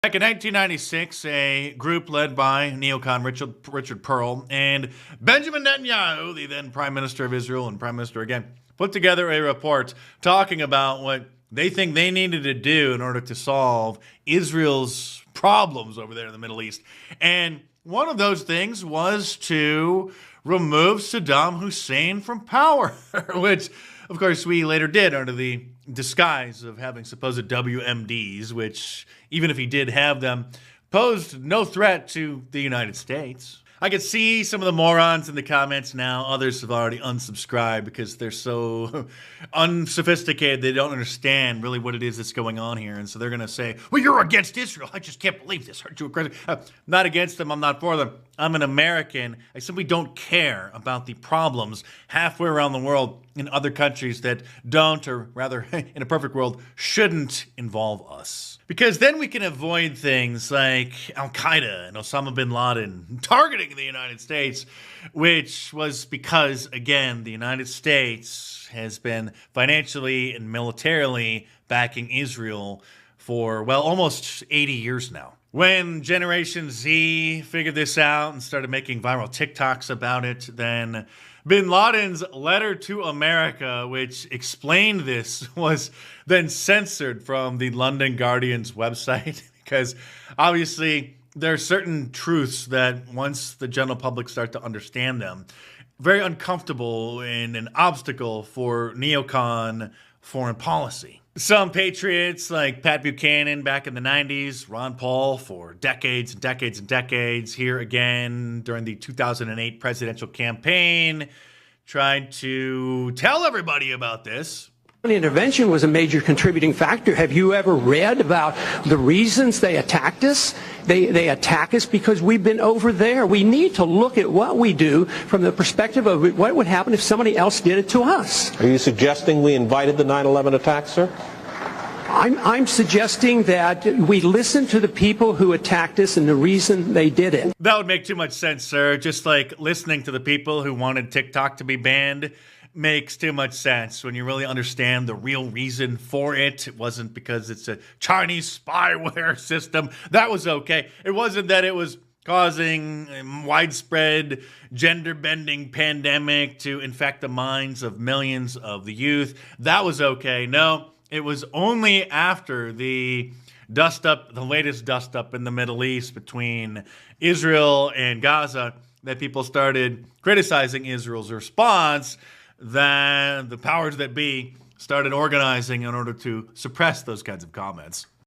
Back in 1996, a group led by neocon Richard Pearl and Benjamin Netanyahu, the then Prime Minister of Israel and Prime Minister again, put together a report talking about what they think they needed to do in order to solve Israel's problems over there in the Middle East. And one of those things was to remove Saddam Hussein from power, which, of course, we later did under the disguise of having supposed WMDs, which, even if he did have them, posed no threat to the United States. I could see some of the morons in the comments now. Others have already unsubscribed because they're so unsophisticated they don't understand really what it is that's going on here. And so they're going to say, well, you're against Israel. I just can't believe this. Aren't you a crazy? I'm not against them. I'm not for them. I'm an American. I simply don't care about the problems halfway around the world in other countries that don't, or rather, in a perfect world, shouldn't involve us. Because then we can avoid things like Al-Qaeda and Osama bin Laden targeting the United States, which was because, again, the United States has been financially and militarily backing Israel for, well, almost 80 years now. When Generation Z figured this out and started making viral TikToks about it, then Bin Laden's letter to America, which explained this, was then censored from the London Guardian's website because obviously there are certain truths that once the general public start to understand them, very uncomfortable and an obstacle for neocon foreign policy. Some patriots like Pat Buchanan back in the 90s, Ron Paul for decades and decades and decades, here again during the 2008 presidential campaign, tried to tell everybody about this. Intervention was a major contributing factor. Have you ever read about the reasons they attacked us? They attack us because we've been over there. We need to look at what we do from the perspective of what would happen if somebody else did it to us. Are you suggesting we invited the 9/11 attack, sir? I'm suggesting that we listen to the people who attacked us and the reason they did it. That would make too much sense, sir. Just like listening to the people who wanted TikTok to be banned makes too much sense when you really understand the real reason for it. It wasn't because it's a Chinese spyware system. That was okay. It wasn't that it was causing a widespread gender-bending pandemic to infect the minds of millions of the youth. That was okay. No, it was only after the latest dust-up in the Middle East between Israel and Gaza that people started criticizing Israel's response, that the powers that be started organizing in order to suppress those kinds of comments.